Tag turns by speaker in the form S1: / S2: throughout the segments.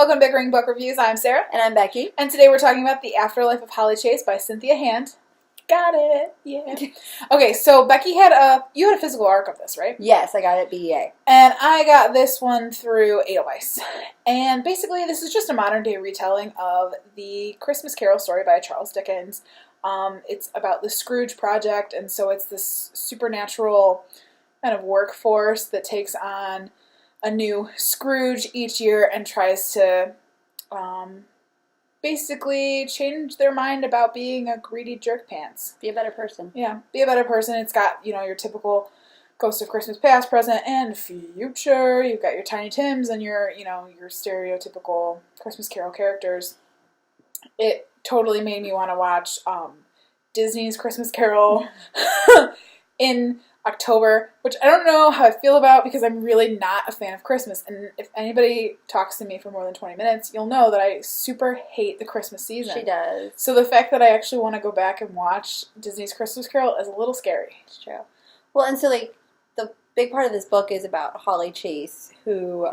S1: welcome to Bickering Book Reviews. I'm Sarah.
S2: And I'm Becky.
S1: And today we're talking about The Afterlife of Holly Chase by Cynthia Hand. Got it. Yeah. Okay, so Becky you had a physical arc of this, right?
S2: Yes, I got it BEA.
S1: And I got this one through Edelweiss. And basically this is just a modern day retelling of the Christmas Carol story by Charles Dickens. It's about the Scrooge project, and so it's this supernatural kind of workforce that takes on a new Scrooge each year and tries to basically change their mind about being a greedy jerk pants.
S2: Be a better person.
S1: Yeah, be a better person. It's got, your typical Ghost of Christmas Past, Present, and Future. You've got your Tiny Tims and your stereotypical Christmas Carol characters. It totally made me want to watch Disney's Christmas Carol in October, which I don't know how I feel about because I'm really not a fan of Christmas. And if anybody talks to me for more than 20 minutes, you'll know that I super hate the Christmas season.
S2: She does.
S1: So the fact that I actually want to go back and watch Disney's Christmas Carol is a little scary.
S2: It's true. Well, and so the big part of this book is about Holly Chase, who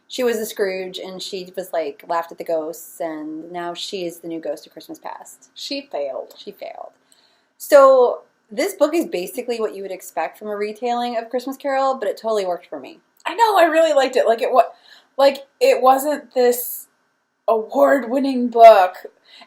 S2: she was a Scrooge and she was laughed at the ghosts, and now she is the new Ghost of Christmas Past.
S1: She failed.
S2: So this book is basically what you would expect from a retelling of Christmas Carol, but it totally worked for me.
S1: I know, I really liked it. It wasn't this award-winning book.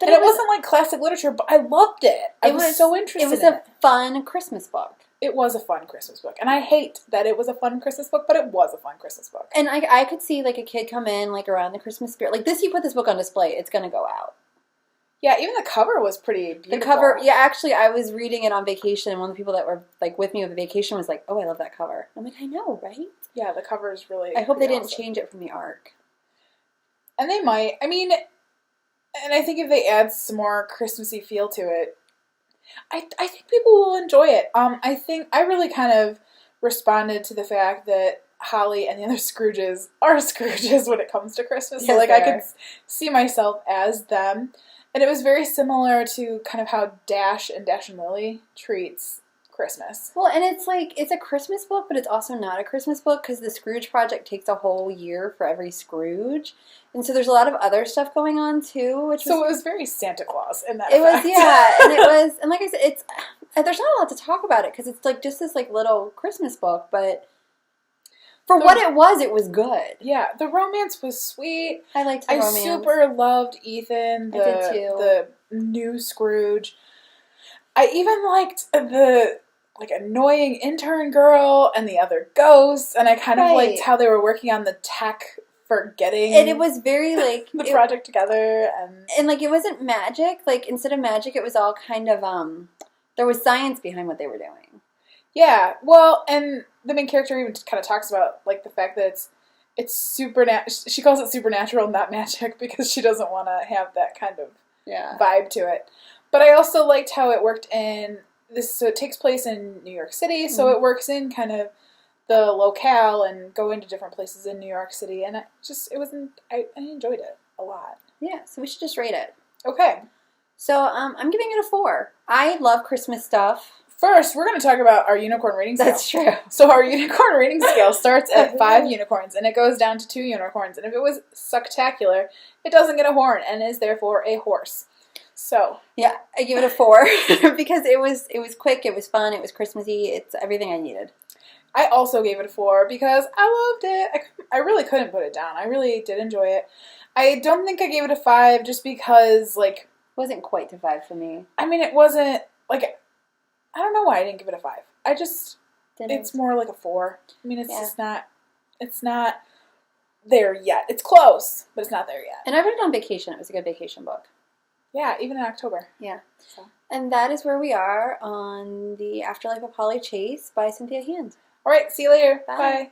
S2: But
S1: and it wasn't like classic literature, but I loved it. I was so interested in it.
S2: It was a fun Christmas book.
S1: It was a fun Christmas book. And I hate that it was a fun Christmas book, but it was a fun Christmas book.
S2: And I could see a kid come in around the Christmas spirit. You put this book on display, it's going to go out.
S1: Yeah, even the cover was pretty beautiful.
S2: The cover, yeah, actually, I was reading it on vacation, and one of the people that were, with me on the vacation was like, oh, I love that cover. I'm like, I know, right?
S1: Yeah, the cover is really
S2: I hope they didn't
S1: awesome.
S2: change it from the arc.
S1: And they might. I mean, and I think if they add some more Christmassy feel to it, I think people will enjoy it. I think I really kind of responded to the fact that Holly and the other Scrooges are Scrooges when it comes to Christmas.
S2: Yes,
S1: So, I could see myself as them. And it was very similar to kind of how Dash and Lily treats Christmas.
S2: Well, and it's a Christmas book, but it's also not a Christmas book because the Scrooge project takes a whole year for every Scrooge. And so there's a lot of other stuff going on, too.
S1: It was very Santa Claus in that
S2: It
S1: effect.
S2: was, yeah. And it was, and like I said, there's not a lot to talk about it because it's just this little Christmas book, but what it was good.
S1: Yeah, the romance was sweet.
S2: I liked the romance.
S1: I super loved Ethan,
S2: I did too.
S1: The new Scrooge. I even liked the annoying intern girl and the other ghosts, and I kind of liked how they were working on the tech for getting
S2: and it was very
S1: the project together, and
S2: it wasn't magic. Instead of magic, it was all kind of there was science behind what they were doing.
S1: Yeah, well, and the main character even kind of talks about the fact that it's supernatural. She calls it supernatural, not magic, because she doesn't want to have that kind of vibe to it. But I also liked how it worked in this. So it takes place in New York City, so it works in kind of the locale and go into different places in New York City, and I enjoyed it a lot.
S2: Yeah, so we should just rate it.
S1: Okay.
S2: So I'm giving it a 4. I love Christmas stuff.
S1: First, we're going to talk about our unicorn rating scale.
S2: That's true.
S1: So our unicorn rating scale starts at 5 unicorns, and it goes down to 2 unicorns. And if it was sucktacular, it doesn't get a horn, and is therefore a horse. So
S2: yeah, I give it a 4 because it was quick, it was fun, it was Christmassy, it's everything I needed.
S1: I also gave it a 4 because I loved it. I really couldn't put it down. I really did enjoy it. I don't think I gave it a 5 just because
S2: it wasn't quite to 5 for me.
S1: I mean, it wasn't I don't know why I didn't give it a 5. It's more like a 4. I mean, it's not there yet. It's close, but it's not there yet.
S2: And I read it on vacation. It was a good vacation book.
S1: Yeah, even in October.
S2: Yeah. So. And that is where we are on The Afterlife of Holly Chase by Cynthia Hand.
S1: All right, see you later.
S2: Bye.
S1: Bye.